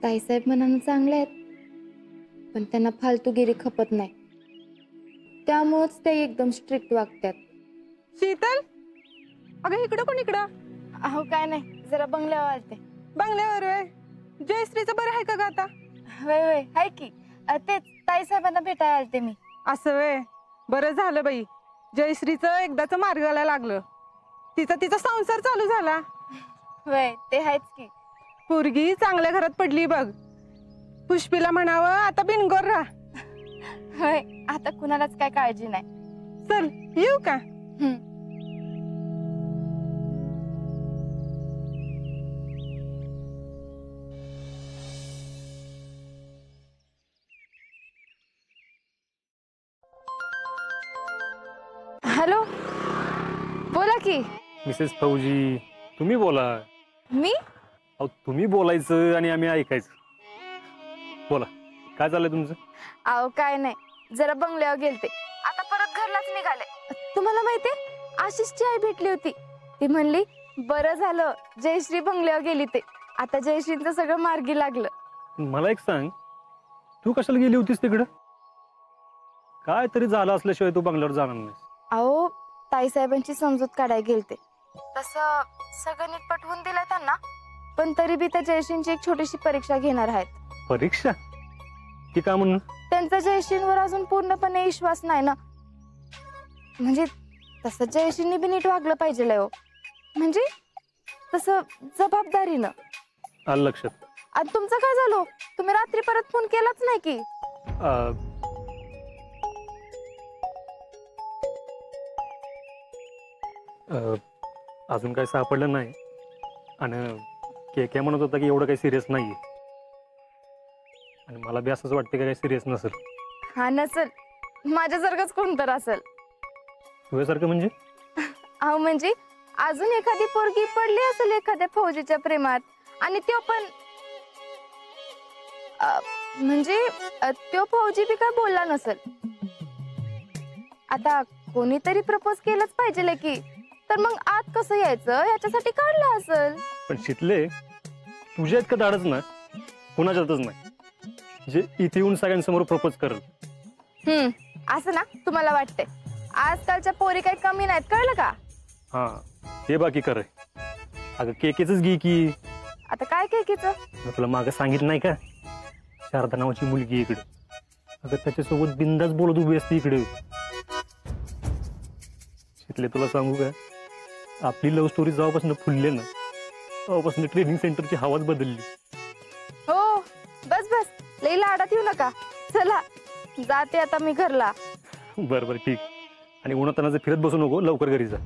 ताईसाहेब मनानं चांगले आहेत, पण त्यांना फालतूगिरी खपत नाही, त्यामुळेच ते एकदम स्ट्रिक्ट वागतात. शीतल, अगं इकडं कोण इकडं? अहो काय नाही, जरा बंगल्यावर आलते. बंगल्यावर वय? जयश्रीचं बरं आहे का ग आता? वय वय आहे की. तेच ताईसाहेबांना भेटायला आलते मी. असं वय, बरं झालं बाई. जयश्रीचं एकदाच मार्गाला लागलं, तिचा संसार चालू झाला. वय ते आहेच की. पोरगी चांगल्या घरात पडली बघ. पुष्पीला म्हणावं आता बिनगोर राहा. होय, आता कुणालाच काय काळजी नाही. चल येऊ का? हॅलो, बोला की. मिसेस फौजी, तुम्ही बोला. मी? अहो तुम्ही बोलायचं आणि आम्ही ऐकायचं. बोला, काय चाललंय तुमचं? अहो काय नाही, जरा बंगल्यावर गेलते, आता परत घरलाच निघाले. तुम्हाला माहितीये, आशिषची आई भेटली होती. ती म्हणली बरं झालं जयश्री बंगल्यावर गेली, ते आता जयश्रींचं सगळं मार्गी लागलं. मला एक सांग, तू कशाला गेली होतीस तिकडं? काय तरी झालं असल्याशिवाय तू बंगल्यावर जाणार नाहीस. अहो ताईसाहेबांची समजूत काढायला गेलते, तसं सगळं नीट पटवून दिलं त्यांना, पण तरी बी त्या जयश्रींची एक छोटीशी परीक्षा घेणार आहेत. परीक्षा? ती का म्हणून? त्यांचा जयश्रींवर अजून पूर्णपणे विश्वास नाही ना. म्हणजे तसं जयश्रींनी बी नीट वागलं पाहिजे हो, म्हणजे तसं जबाबदारीनं. आलं लक्षात. आणि तुमचं काय झालं? तुम्ही रात्री परत फोन केलाच नाही की. अजून काही सापडलं नाही, आणि के म्हणत होता की एवढं काही सिरियस नाहीये, आणि मला बी असंच वाटतं की काही सिरियस नसेल. हा नसेल, माझ्यासारखंच कोणतर असेल. तुझ्यासारखं म्हणजे? अहो म्हणजे अजून एखादी पोरगी पडली असेल एखाद्या फौजीच्या प्रेमात, आणि तो पण म्हणजे तो फौजी बी काय बोलला नसेल. आता कोणीतरी प्रपोज केलंच पाहिजे की, तर मग आत कसं यायचं याच्यासाठी काढलं असेल. पण शितले, तुझ्या इतकं धाडच ना कुणाच्यातच नाही जे इथे येऊन सगळ्यांसमोर प्रपोज करल. असं ना तुम्हाला वाटतंय? आजकालच्या पोरी काही कमी नाहीत, कळलं का? हा, हे बाकी कर. अगं केकेच घे की. आता काय केकीचं? तुला मागं सांगितलं नाही का, शारदा नावाची मुलगी इकडे. अगं त्याच्यासोबत बिंदास बोलत उभी असते इकडे. शितले, तुला सांगू का, आपली लव्ह स्टोरी जेव्हापासून फुलले ना, तेव्हापासून ट्रेनिंग सेंटरची हवाच बदलली. हो, बस बस, लई लाडात येऊ नका. चला जाते आता मी घरला. बरं बरं ठीक. आणि उन्हातानाचं फिरत बसू नको, लवकर घरी जा.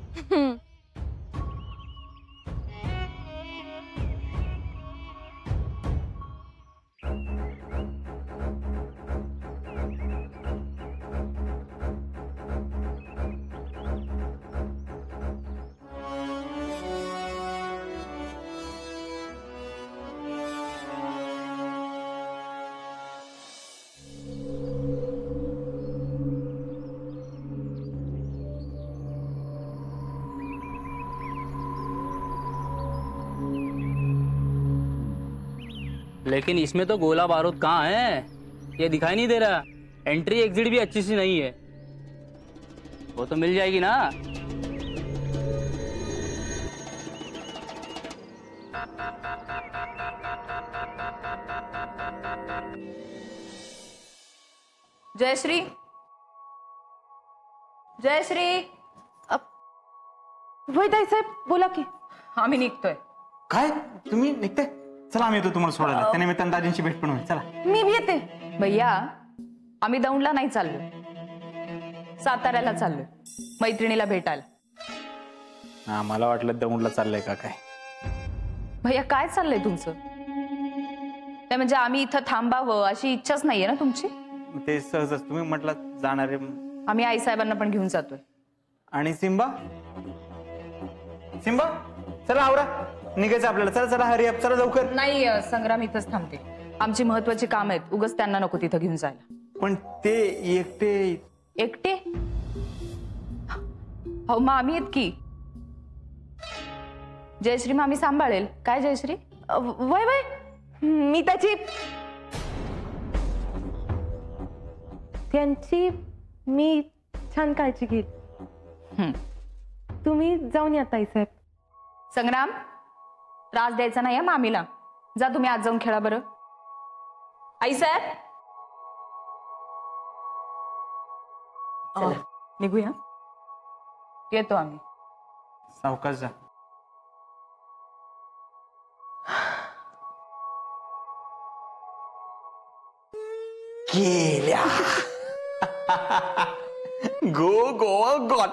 लेकिन इसमें तो गोला बारूद कहाँ है? ये दिखाई नहीं दे रहा। एंट्री एग्जिट भी अच्छी सी नहीं है। वो तो मिल जाएगी ना? जयश्री, जयश्री. वय ताईसाहेब, बोला की. आम्ही निघतोय. काय तुम्ही निघते? चला आम्ही येतो तुम्हाला सोडायला. त्याने मी दाजींची भेट पण होईल. चला. मी बी येते. भैया, आम्ही दौंडला नाही चाललो, साताऱ्याला चाललोय मैत्रिणीला भेटायला. हा, मला वाटलं दौंडला चाललंय का काय. भैया काय चाललंय तुमचं? नाही म्हणजे आम्ही इथं थांबावं अशी इच्छाच नाहीये ना तुमची? ते सहजच तुम्ही म्हटलं जाणारे. आम्ही आईसाहेबांना पण घेऊन जातोय. आणि सिम्बा, सिम्बा चला आवरा, निघायचं आपल्याला. चला चला, हरी अप, चला लवकर. नाही संग्राम, इथंच थांबते. आमची महत्वाची काम आहेत, उगाच त्यांना नको तिथं घेऊन जायला. पण ते एकटे. एकटे? हो मग आम्ही आहेत की. जयश्री मामी सांभाळेल. काय जयश्री? वय वय मी त्यांची मी छान काळजी घेईल. तुम्ही जाऊन या ताईसाहेब. संग्राम, त्रास द्यायचा नाही मामीला. जा तुम्ही आज जाऊन खेळा बरं. आई साहेब निघूया. येतो आम्ही. सावकाश जा. गेल्या गो गो गॉड.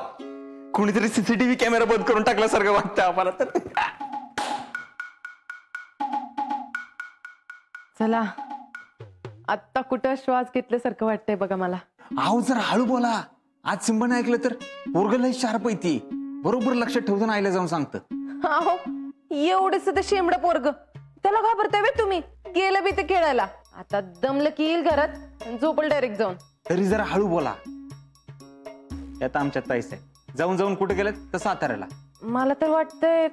कुणीतरी सीसीटीव्ही कॅमेरा बंद करून टाकल्यासारखं वाटतं आम्हाला तर. चला, आत्ता कुठं श्वास घेतल्यासारखं वाटतंय बघा मला. आहो जरा हळू बोला. आज सिंबाने ऐकलं तर पोरगं लय शार्प आहे ती. बरोबर लक्षात ठेवतो, आईला जाऊन सांगतं. अहो एवढंच ते शेंबड पोरग, त्याला घाबरताय बे तुम्ही. गेलं बी ते खेळायला. आता दमलं की येईल घरात, झोपल डायरेक्ट जाऊन. तरी जरा हळू बोला. आता आमच्यात ताईस आहे. जाऊन जाऊन कुठे गेलेत तर साताऱ्याला. मला तर वाटतंय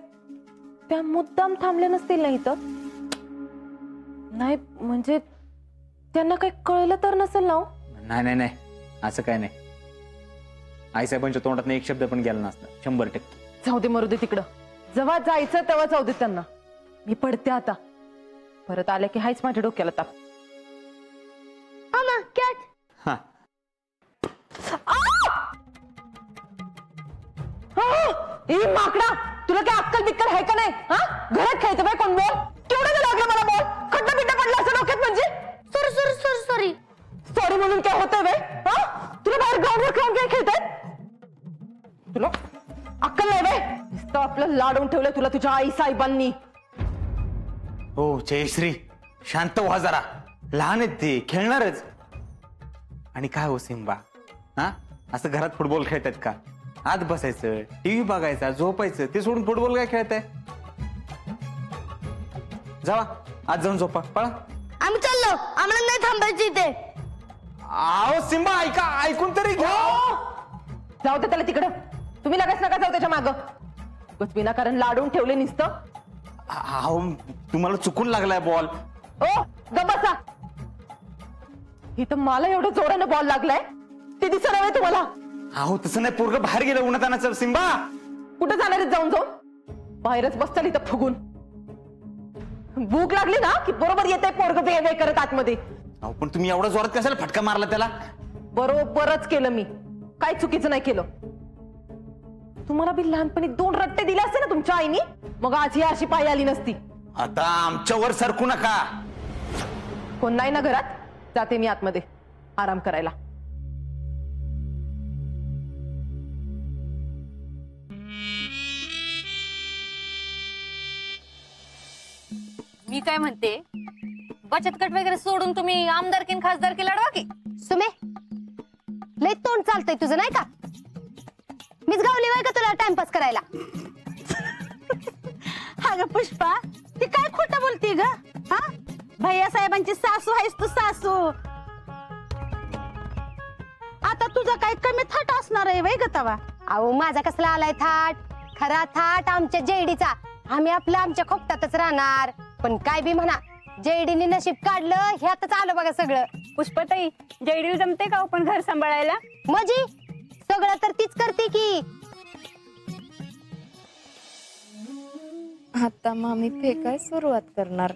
त्या मुद्दाम थांबल्या नसतील ना इथं. नाही म्हणजे त्यांना काही कळलं तर नसेल ना. नाही नाही नाही, असं काय नाही. आईसाहेबांच्या तोंडात एक शब्द पण गेला नसता 100%. जाऊ दे, मरू दे तिकडं. जेव्हा जायचं तेव्हा जाऊ दे त्यांना. मी पडते आता. परत आले की हायच माझ्या डोक्याला ताप. हा माकडा, तुला काय अक्कल बिक्कल आहे का नाही? घरात खेळतो बाय कोण? बोल, केवढं लागलं मला बॉल. खड्डा बिड्डा पडला असं डोक्यात म्हणजे? Sorry sorry sorry sorry sorry म्हणून काय होतंय बाय? तुला बाहेर ग्राउंडवर खेळून काय खेळताय? तुला अक्कल नाही बाय? नुसतं आपलं लाडून ठेवलंय तुला तुझ्या आई साहेबांनी. हो जयश्री, शांत व्हा जरा. लहान आहेत ते, खेळणारच. आणि काय हो सिंबा, हा असं घरात फुटबॉल खेळतात का? आत बसायचं, टीव्ही बघायचा, झोपायचं. ते सोडून फुटबॉल काय खेळताय? जावा आज जाऊन झोपा, पळा. आम्ही चाललो, आम्हाला नाही थांबायचं इथे. आओ सिंबा, ऐका, ऐकून तरी घ्या. जाऊ दे त्याला तिकडं. तुम्ही लगेच नका जाऊ त्याच्या मागं. उगाच विनाकारण लाडून ठेवले नुसतं. अहो तुम्हाला चुकून लागलाय बॉल. ओ गप्प बसा. इथं मला एवढं जोरानं बॉल लागलाय ते दिसत नाही तुम्हाला? अहो तसं नाही, पोरगं बाहेर गेलं उन्हातानाचं. सिंबा कुठं जाणार आहेत? जाऊन जाऊन बाहेरच बसताल इथं फुगून. भूक लागली ना की बरोबर येते पोरग वे करत आतमध्ये. अहो पण तुम्ही एवढा जोरात कशाला फटका मारला त्याला? बरोबरच केलं मी, काय चुकीचं नाही केलं. तुम्हाला बी लहानपणी 2 रट्टे दिले असते ना तुमच्या आईनी, मग आज ही अशी पाय आली नसती. आता आमच्यावर सरकू नका. कोण नाही ना घरात? जाते मी आतमध्ये आराम करायला. मी काय म्हणते, बचत गट वगैरे सोडून तुम्ही आमदारकी आणि खासदारकी लढवा की. सुमे, लय तोंड चालतंय तुझं नाही का? मीच गावली बाय का तुला टाइमपास करायला? अगं पुष्पा, ती काय खोटं बोलते ग? हा, भैया साहेबांची सासू आहेस तू, सासू. आता तुझा काय कमी थाट असणार आहे वय ग तवा? अहो माझा कसला आलाय थाट? खरा थाट आमच्या जेडीचा. आम्ही आपलं आमच्या खोपटातच राहणार. पण काय बी म्हणा, जेडीने नशीब काढलं ह्यातच आलं बघा सगळं. पुष्पाताई, जयडील जमते का पण घर सांभाळायला? मजी सगळं तर तीच करते की. आता मामी फेकाय सुरुवात करणार.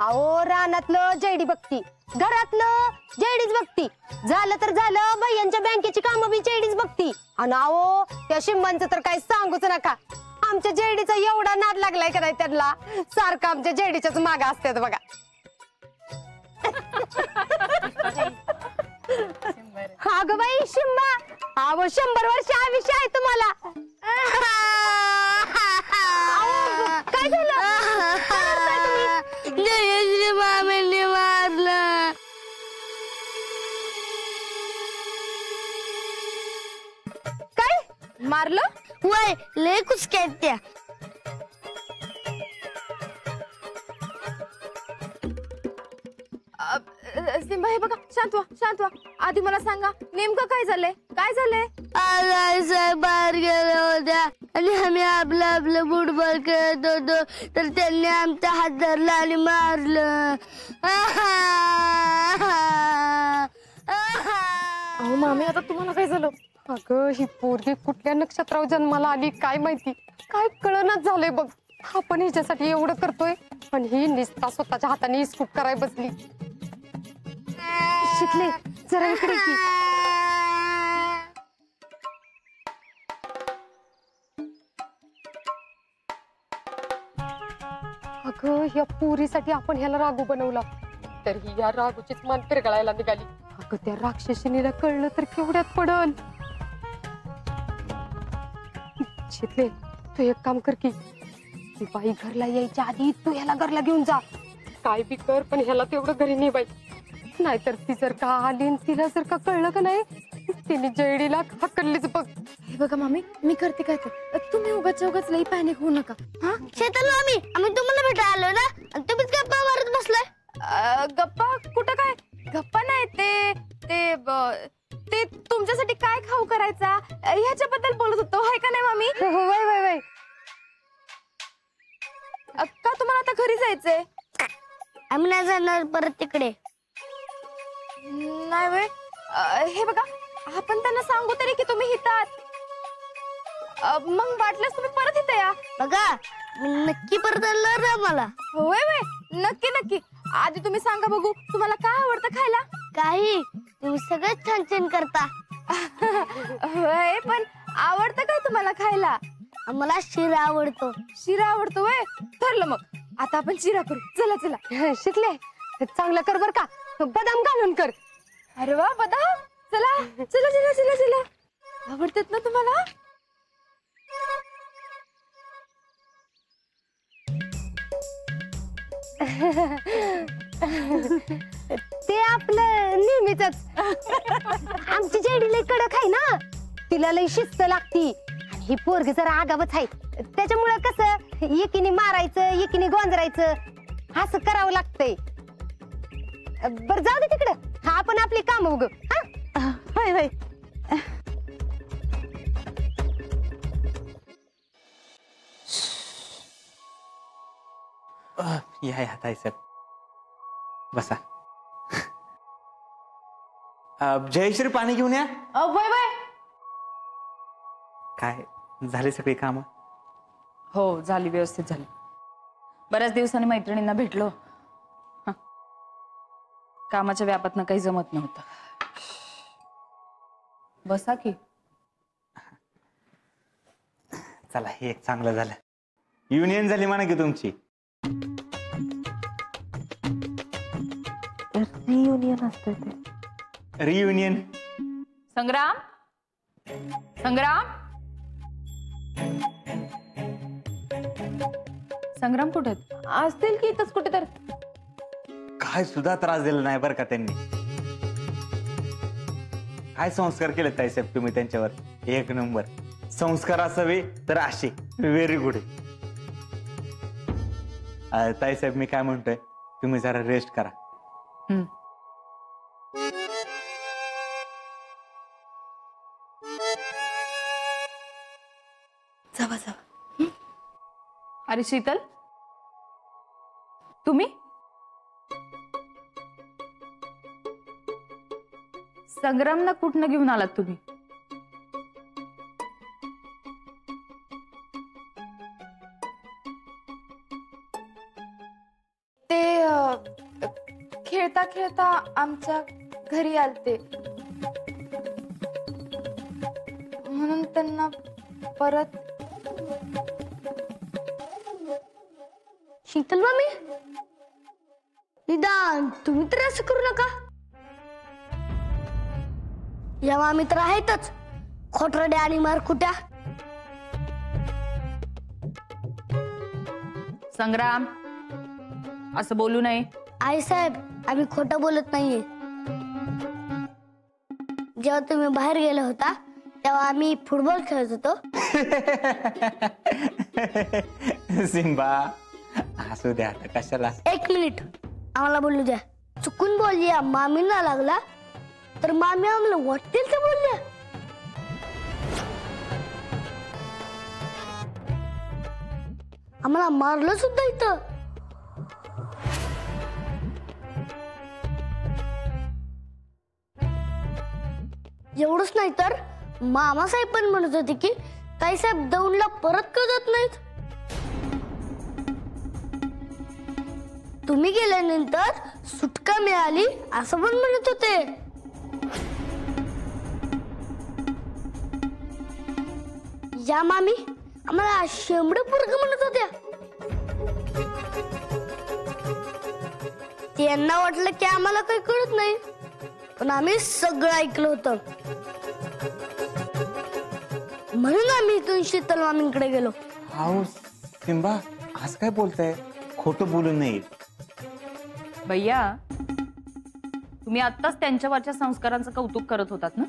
अहो रानातलं जेडी बघती, घरातलं जेडीच बघती. झालं तर झालं, भैयांच्या बँकेची कामं बी जेडीच बघती. आणि अहो त्या शिंबांचं तर काही सांगूच नका. आमच्या जेडीचा एवढा नाद लागलाय का नाही त्यांना, सारखं आमच्या जेडीच्याच मागा असतात बघा. हा ग बाई शिंबा, अहो 100 वर्ष आयुष्य आहे तुम्हाला. काय झालं? जयश्री मामींनी मारलं. काय मारलं? वय लय कुचक्यात त्या. सिंबा हे बघा, शांत व्हा शांत व्हा. आधी मला सांगा नेमकं काय झालंय? काय झालंय? साहेब बाहेर गेल्या होत्या, आणि आम्ही आपलं आपलं फुटबॉल खेळत होतो तर त्यांनी आमचा हात धरला आणि मारलं. अहो मामी, आता तुम्हाला काय झालं? अगं ही पोरगी कुठल्या नक्षत्रावर जन्माला आली काय माहिती, काय कळनाच झालंय बघ. आपण हिच्यासाठी एवढं करतोय पण ही निस्ता स्वतःच्या हाताने स्कूट कराय बसली. शिकले जरा इकडे की. अगं या पुरीसाठी आपण ह्याला रागू बनवला तर ही या रागूचीच मान पिरगळायला निघाली. अगं त्या राक्षसिनीला कळलं तर केवढ्यात पडल. शिकले तू एक काम कर की, ती बाई घरला यायच्या आधी तू ह्याला घरला घेऊन जा. काय बी कर पण ह्याला तेवढं घरी नाही बाई, नाहीतर ती जर का आली आणि तिला जर का कळलं का नाही तिने जयडीला हकललीच बघ. हे बघा मामी, मी करते काय तर तुम्ही उगाच लई पॅनिक होऊ नका. हा शेताला आम्ही तुम्हाला भेटायला आलो ना आणि तुम्हीच गप्पा मारत बसलाय. गप्पा कुठं काय? गप्पा नाही ते तुमच्यासाठी काय खाऊ करायचा ह्याच्याबद्दल बोलत होतो, हाय का नाही मामी? वय वय वय. का तुम्हाला आता घरी जायचंय? आम्ही नाही जाणार परत तिकडे. नाही वय. हे बघा, आपण त्यांना सांगू तरी की तुम्ही हितात, मग वाटल्यास तुम्ही परत इथं या. बघा मी नक्की परत आलो ना मला. होय वय, नक्की नक्की. आधी तुम्ही सांगा बघू, तुम्हाला काय आवडतं खायला? काही तुम्ही सगळं छान छान करता. होय, पण आवडतं काय तुम्हाला खायला? आम्हाला शिरा आवडतो. शिरा आवडतो वय? ठरलं मग, आता आपण शिरा करू. चला चला. शिकले चांगलं कर बर का, बदाम घालून कर. अरे वा, बदाम. चला चला चला चला चला. आवडतात ना तुम्हाला? ते आपलं नेहमीच. आमची जेडी लई कडक आहे ना, तिला लई शिस्त लागती आणि ही पोरगी जरा आगावच आहे. त्याच्यामुळे कसं एकीने मारायचं एकीने गोंजरायचं असं करावं लागतंय. बर जाऊ दे तिकडं, हा आपण आपली काम बघू. होय होय. या ताईसाहेब बसा. जयश्री पाणी घेऊन या. वय वय. काय झाले सगळी कामं? हो झाली, व्यवस्थित झाली. बऱ्याच दिवसांनी मैत्रिणींना भेटलो. कामाच्या व्यापातनं काही जमत नव्हतं. बसा की. चला, हे एक चांगलं झालं. युनियन झाली म्हणा की तुमची. रियुनियन असतं ते. रियुनियन. संग्राम, संग्राम, संग्राम कुठे आहेत? असतील की इथंच कुठे तर. काय सुद्धा त्रास दिला नाही बरं का त्यांनी. काय संस्कार केले ताईसाहेब तुम्ही त्यांच्यावर, एक नंबर. संस्कार असावे तर असे. Very good. ताईसाहेब मी काय म्हणतोय, तुम्ही जरा रेस्ट करा. जावा जावा. अरे शीतल, तुम्ही? संग्रामला कुठनं घेऊन आलात तुम्ही? ते खेळता खेळता आमच्या घरी आलते, म्हणून त्यांना परत. शीतल मामी, निदान तुम्ही तर असं करू नका. या मामी तर आहेतच खोटरड्या आणि मारकुट्या. संग्राम, असं बोलू नये. आई साहेब, आम्ही खोटं बोलत नाहीये. जेव्हा तुम्ही बाहेर गेला होता तेव्हा आम्ही फुटबॉल खेळत होतो. सिम्बा असू द्या आता, कशाला. एक मिनिट आम्हाला बोलू द्या. चुकून बोलल्या मामींना लागला तर मामी आम्हाला वाटेल तर बोलल्या. आम्हाला मारलं सुद्धा इथं. एवढंच नाही तर मामासाहेब पण म्हणत होते की ताईसाहेब दौंडला परत का जात नाहीत. तुम्ही गेल्यानंतर सुटका मिळाली असं पण म्हणत होते. या मामी आम्हाला शेंबड पोरग म्हणत होत्या. त्यांना वाटलं की आम्हाला काही कळत नाही, पण आम्ही सगळं ऐकलं होतं. म्हणून आम्ही इथून शीतल मामींकडे गेलो. अहो सिंबा आज काय बोलताय? खोटं बोलू नये. भैया, तुम्ही आत्ताच त्यांच्यावरच्या संस्कारांचं कौतुक करत होतात ना,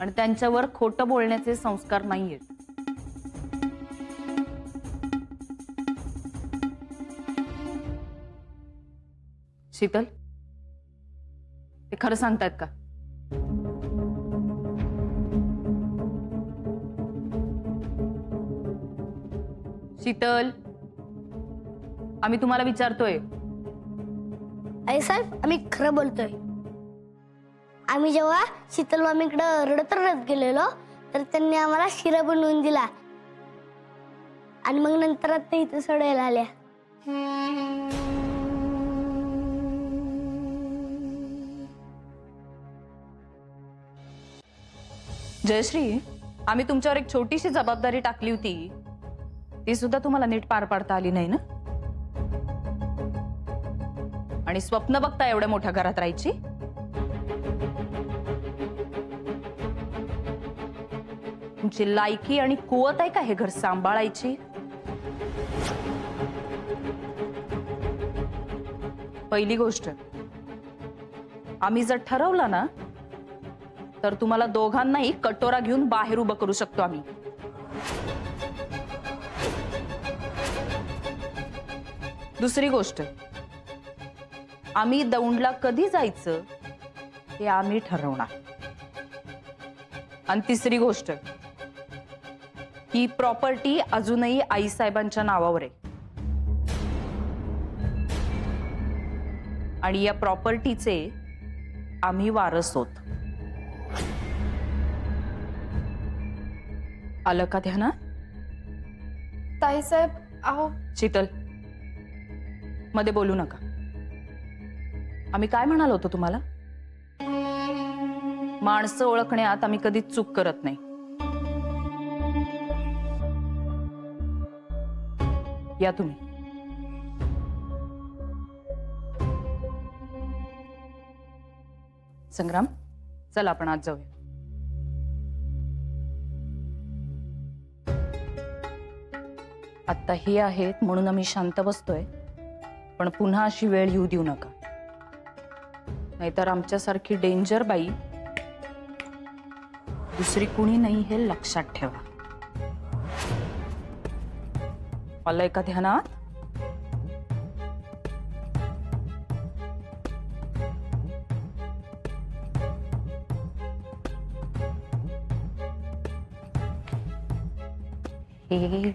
आणि त्यांच्यावर खोटं बोलण्याचे संस्कार नाहीयेत. शीतल, ते खरं सांगतायत का? शीतल, आम्ही तुम्हाला विचारतोय. आई साहेब आम्ही खरं बोलतोय. आम्ही जेव्हा शीतल मामीकडे रडत रडत गेलेलो तर त्यांनी आम्हाला शिरा बनवून दिला आणि मग नंतर आता इथं सोडायला आल्या. जयश्री, आम्ही तुमच्यावर एक छोटीशी जबाबदारी टाकली होती, ती सुद्धा तुम्हाला नीट पार पाडता आली नाही ना. आणि स्वप्न बघता एवढ्या मोठ्या घरात राहायची. तुमची लायकी आणि कुवत आहे का हे घर सांभाळायची? पहिली गोष्ट, आम्ही जर ठरवलं ना तर तुम्हाला दोघांनाही कटोरा घेऊन बाहेर उभं करू शकतो आम्ही. दुसरी गोष्ट, आम्ही दौंडला कधी जायचं हे आम्ही ठरवणार. आणि तिसरी गोष्ट, ही प्रॉपर्टी अजूनही आईसाहेबांच्या नावावर आहे आणि या प्रॉपर्टीचे आम्ही वारस होत. आलं का ध्यानात? ताईसाहेब अहो. शीतल, मध्ये बोलू नका. आम्ही काय म्हणालो होतो तुम्हाला? माणसं ओळखण्यात आम्ही कधीच चूक करत नाही. या तुम्ही. संग्राम, चल आपण आज जाऊया. आता ही आहेत म्हणून आम्ही शांत बसतोय, पण पुन्हा अशी वेळ येऊ देऊ नका, नाहीतर आमच्यासारखी डेंजर बाई दुसरी कुणी नाही हे लक्षात ठेवा. आलंय का ध्यानात?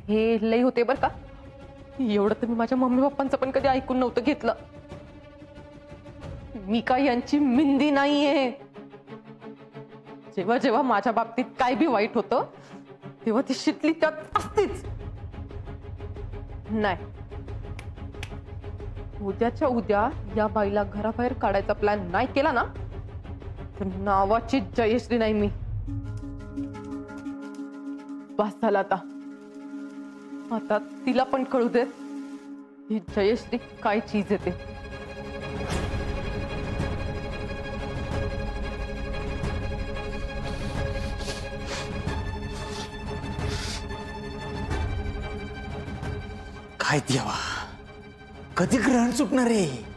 हे लई होते बर का. एवढं तर मी माझ्या मम्मी पप्पांचं पण कधी ऐकून नव्हतं घेतलं. मी काय यांची मिंदी नाहीये. जेव्हा जेव्हा माझ्या बाबतीत काय बी वाईट होतं तेव्हा ती शितली त्यात असतीच. नाही, उद्याच्या उद्या या बाईला घराबाहेर काढायचा प्लॅन नाही केला ना तर नावाची जयश्री नाही मी. बस झाला आता. आता तिला पण कळू दे ही जयश्री काय चीज येते. काय देवा, कधी ग्रहण सुटणार आहे?